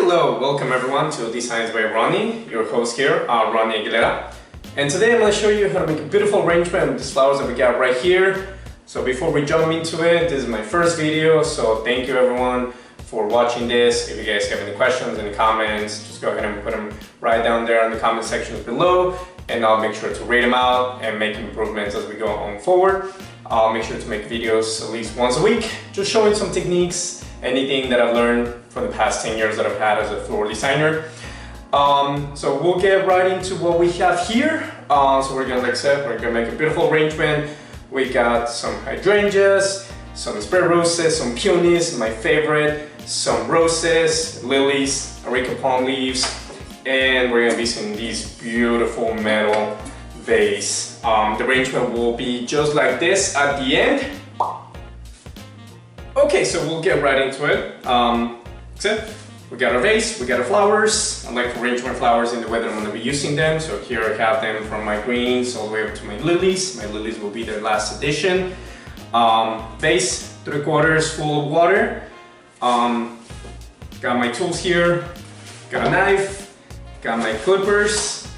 Hello, welcome everyone to Designs by Ronnie, your host here, Ronnie Aguilera. And today I'm going to show you how to make a beautiful arrangement with these flowers that we got right here. So before we jump into it, this is my first video, so thank you everyone for watching this. If you guys have any questions, any comments, just go ahead and put them right down there in the comment section below, and I'll make sure to read them out and make improvements as we go on forward. I'll make sure to make videos at least once a week, just showing some techniques, anything that I've learned for the past 10 years that I've had as a floral designer. So we'll get right into what we have here. So we're gonna, like I said, we're gonna make a beautiful arrangement. We got some hydrangeas, some spray roses, some peonies, my favorite, some roses, lilies, Aralia palm leaves, and we're gonna be using these beautiful metal vase. The arrangement will be just like this at the end. Okay, so we'll get right into it. Except we got our vase, we got our flowers. I like to arrange my flowers in the way that I'm going to be using them. So here I have them from my greens all the way up to my lilies. My lilies will be their last addition. Vase 3/4 full of water. Got my tools here. Got a knife. Got my clippers.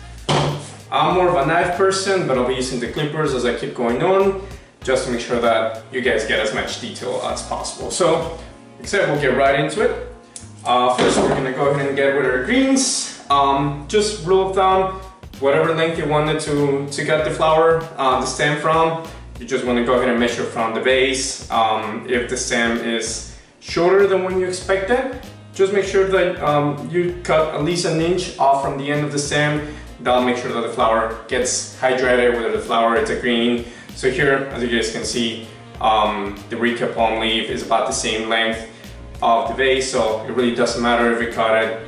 I'm more of a knife person, but I'll be using the clippers as I keep going on, just to make sure that you guys get as much detail as possible. So, like I said, we'll get right into it. First, we're gonna go ahead and get with our greens. Just rule of thumb, whatever length you wanted to cut the flower, the stem from, you just wanna go ahead and measure from the base. If the stem is shorter than when you expected, just make sure that you cut at least 1 inch off from the end of the stem. That'll make sure that the flower gets hydrated, whether the flower is a green. So here, as you guys can see, the Aralia palm leaf is about the same length of the vase, so it really doesn't matter if we cut it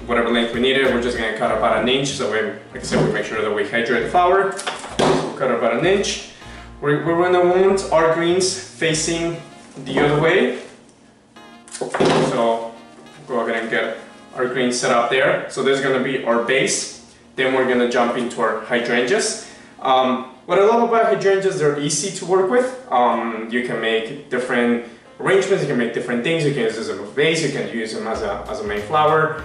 whatever length we need it. We're just going to cut about 1 inch, so like I said, we make sure that we hydrate the flower. We'll cut about 1 inch. We're going to want our greens facing the other way. So go ahead and get our greens set up there. So this is going to be our base. Then we're going to jump into our hydrangeas. What I love about hydrangeas, they're easy to work with. You can make different arrangements, you can make different things. You can use them as a vase, you can use them as a main flower.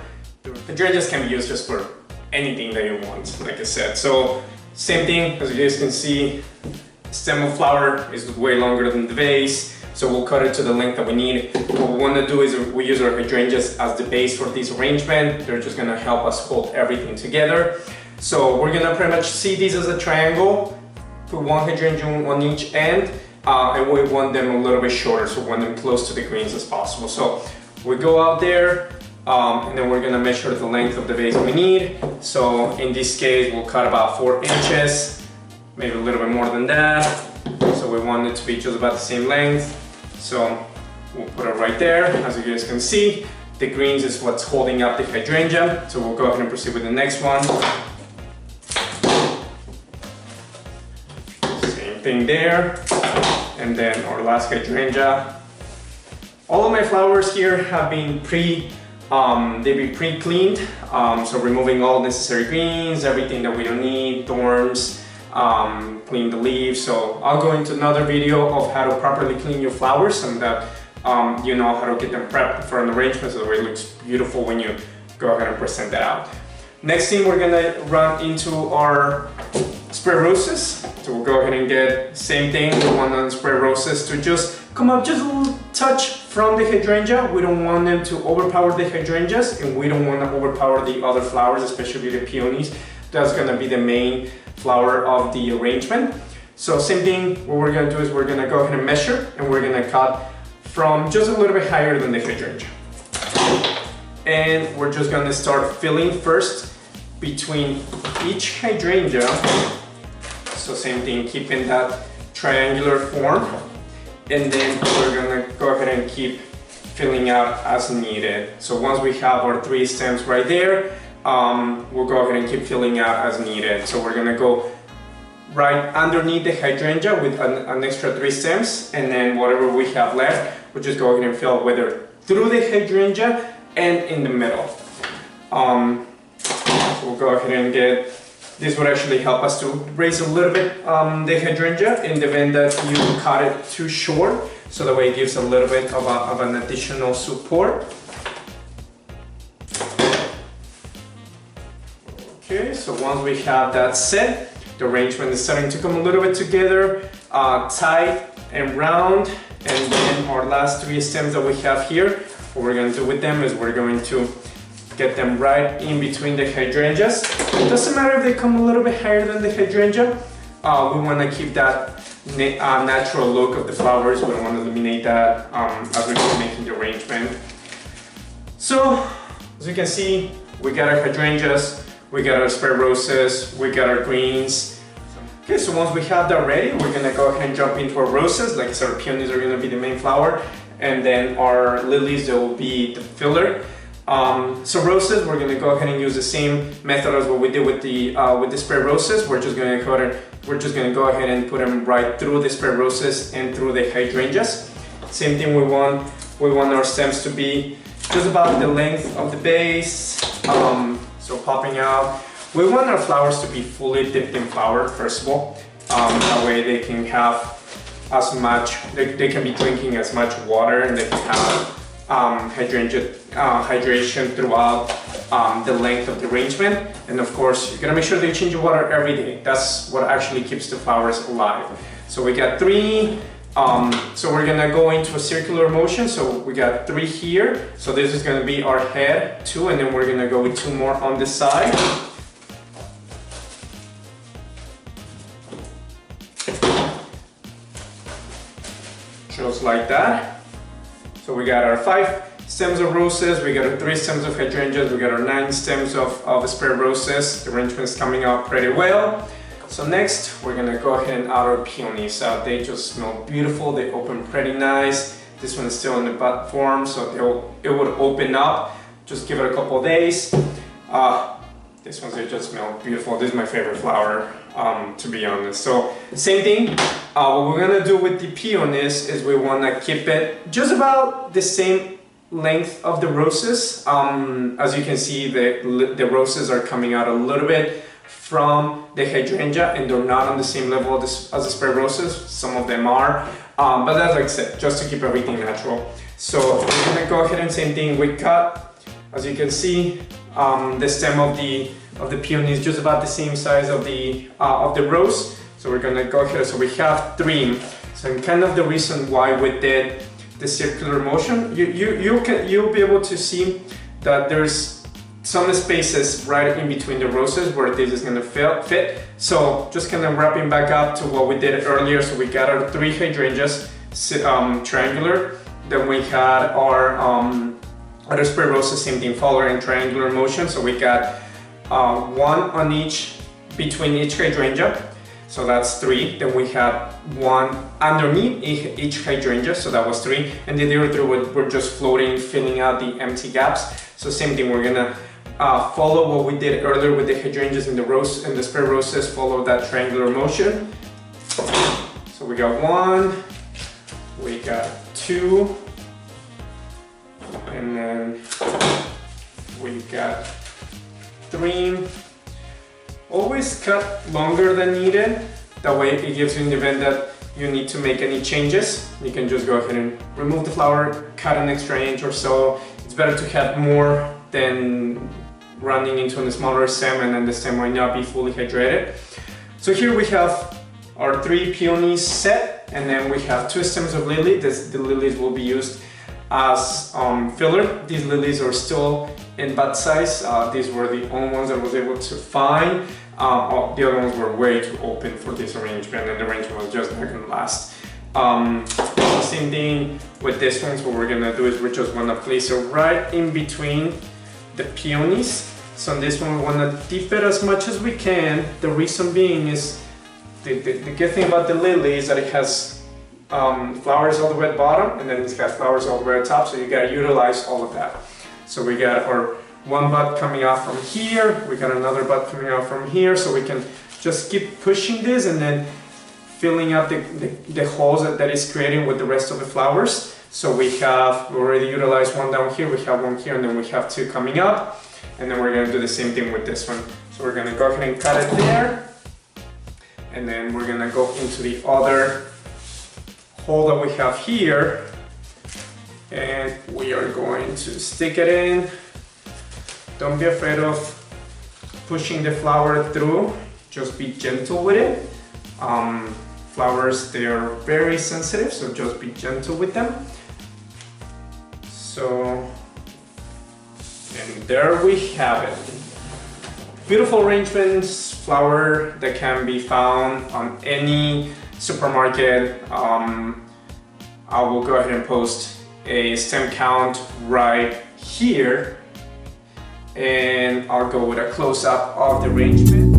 Hydrangeas can be used just for anything that you want, like I said. So same thing, as you guys can see, stem of flower is way longer than the vase. So we'll cut it to the length that we need. What we want to do is we use our hydrangeas as the base for this arrangement. They're just going to help us hold everything together. So we're going to pretty much see these as a triangle. Put one hydrangea on each end, and we want them a little bit shorter, so we want them close to the greens as possible. So we go out there, and then we're going to measure the length of the vase we need. So in this case, we'll cut about 4 inches, maybe a little bit more than that. So we want it to be just about the same length. So we'll put it right there. As you guys can see, the greens is what's holding up the hydrangea. So we'll go ahead and proceed with the next one. Same thing there. And then our last hydrangea. All of my flowers here have been pre-cleaned. So removing all necessary greens, everything that we don't need, thorns, clean the leaves. So I'll go into another video of how to properly clean your flowers, and that you know how to get them prepped for an arrangement so that it looks beautiful when you go ahead and present that out. Next thing, we're gonna run into our spray roses. So we'll go ahead and get same thing. We want the spray roses to just come up just a little touch from the hydrangea. We don't want them to overpower the hydrangeas, and we don't want to overpower the other flowers, especially the peonies. That's gonna be the main flower of the arrangement. So same thing, what we're gonna do is we're gonna go ahead and measure, and we're gonna cut from just a little bit higher than the hydrangea. And we're just gonna start filling first between each hydrangea. So same thing, keeping that triangular form. And then we're gonna go ahead and keep filling out as needed. So once we have our 3 stems right there, we'll go ahead and keep filling out as needed. So we're gonna go right underneath the hydrangea with an extra 3 stems, and then whatever we have left, we'll just go ahead and fill whether through the hydrangea and in the middle. So we'll go ahead and get, this would actually help us to raise a little bit the hydrangea in the event that you cut it too short, so that way it gives a little bit of an additional support. So once we have that set, the arrangement is starting to come a little bit together, tight and round. And then our last 3 stems that we have here, what we're going to do with them is we're going to get them right in between the hydrangeas. It doesn't matter if they come a little bit higher than the hydrangea. We want to keep that natural look of the flowers. We don't want to eliminate that as we're making the arrangement. So, as you can see, we got our hydrangeas, we got our spare roses, we got our greens. Okay, so once we have that ready, we're gonna go ahead and jump into our roses. Like I said, our peonies are gonna be the main flower, and then our lilies, they will be the filler. So roses, we're gonna go ahead and use the same method as what we did with the spare roses. We're just gonna go ahead and put them right through the spare roses and through the hydrangeas. Same thing, we want our stems to be just about the length of the base, so popping out. We want our flowers to be fully dipped in flour, first of all. That way they can have as much, they can be drinking as much water, and they can have hydration throughout the length of the arrangement. And of course, you gotta make sure that you change your water every day. That's what actually keeps the flowers alive. So we got 3. So we're gonna go into a circular motion. So we got 3 here. So this is gonna be our head, 2, and then we're gonna go with 2 more on this side. Just like that. So we got our 5 stems of roses, we got our 3 stems of hydrangeas, we got our 9 stems of spare roses. The arrangement is coming out pretty well. So next, we're gonna go ahead and add our peonies. They just smell beautiful, they open pretty nice. This one is still in the bud form, so it would open up. Just give it a couple of days. This one, they just smell beautiful. This is my favorite flower, to be honest. So same thing, what we're gonna do with the peonies is we wanna keep it just about the same length of the roses. As you can see, the roses are coming out a little bit from the hydrangea, and they're not on the same level as the spare roses. Some of them are, but that's like I said, just to keep everything natural. So we're gonna go ahead and same thing, we cut, as you can see, the stem of the peony is just about the same size of the rose. So we're gonna go ahead, so we have 3. So kind of the reason why we did the circular motion, you'll be able to see that there's some spaces right in between the roses where this is gonna fit. So just kind of wrapping back up to what we did earlier. So we got our 3 hydrangeas, triangular. Then we had our other spray roses, same thing, following triangular motion. So we got 1 on each, between each hydrangea. So that's 3. Then we have 1 underneath each hydrangea, so that was 3. And the other 3 were just floating, filling out the empty gaps. So same thing, we're gonna follow what we did earlier with the hydrangeas and the spare roses, follow that triangular motion. So we got 1, we got 2, and then we got 3. Always cut longer than needed. That way it gives you, in the event that you need to make any changes, you can just go ahead and remove the flower, cut an extra inch or so. It's better to have more than running into a smaller stem, and then the stem might not be fully hydrated. So here we have our 3 peonies set, and then we have 2 stems of lily. The lilies will be used as filler. These lilies are still in bud size. These were the only ones that I was able to find. The other ones were way too open for this arrangement, and the arrangement was just not gonna last. Same thing with this one. So what we're gonna do is we just wanna place it right in between the peonies. So on this one, we wanna dip it as much as we can. The reason being is, the good thing about the lily is that it has flowers all the way at the bottom, and then it's got flowers all the way at the top, so you gotta utilize all of that. So we got our 1 bud coming out from here, we got another bud coming out from here, so we can just keep pushing this and then filling up the holes that is creating with the rest of the flowers. So we already utilized 1 down here, we have 1 here, and then we have 2 coming up. And then we're gonna do the same thing with this one. So we're gonna go ahead and cut it there. And then we're gonna go into the other hole that we have here. And we are going to stick it in. Don't be afraid of pushing the flower through. Just be gentle with it. Flowers, they are very sensitive, so just be gentle with them. So, and there we have it. Beautiful arrangements, flower that can be found on any supermarket. I will go ahead and post a stem count right here, and I'll go with a close-up of the arrangement.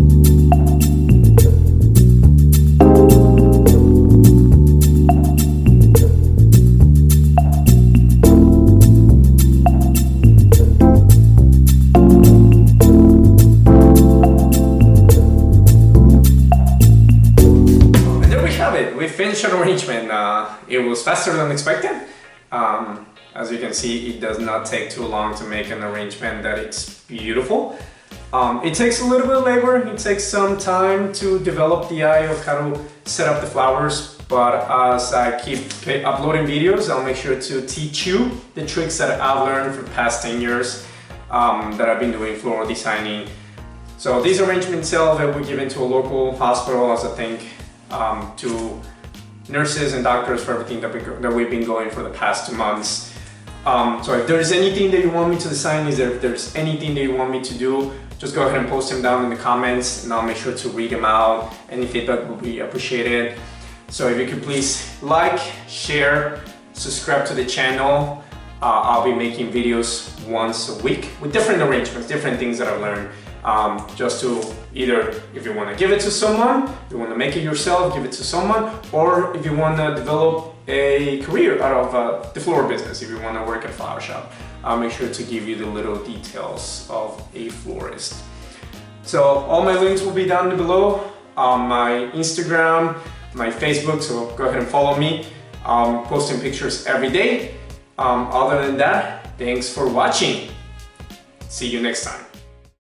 We finished an arrangement. It was faster than expected. As you can see, it does not take too long to make an arrangement that it's beautiful. It takes a little bit of labor, it takes some time to develop the eye of how to set up the flowers, but as I keep uploading videos, I'll make sure to teach you the tricks that I've learned for the past 10 years that I've been doing floral designing. So these arrangements itself that we give into a local hospital as a thank to nurses and doctors for everything that we've been going for the past 2 months. So if there's anything that you want me to design, if there's anything that you want me to do, just go ahead and post them down in the comments and I'll make sure to read them out. Any feedback will be appreciated. So if you could please like, share, subscribe to the channel. I'll be making videos once a week with different arrangements, different things that I've learned. Just to either, if you want to give it to someone, if you want to make it yourself, give it to someone, or if you want to develop a career out of the floral business, if you want to work at a flower shop, I'll make sure to give you the little details of a florist. So all my links will be down below, my Instagram, my Facebook, so go ahead and follow me. I'm posting pictures every day. Other than that, thanks for watching. See you next time.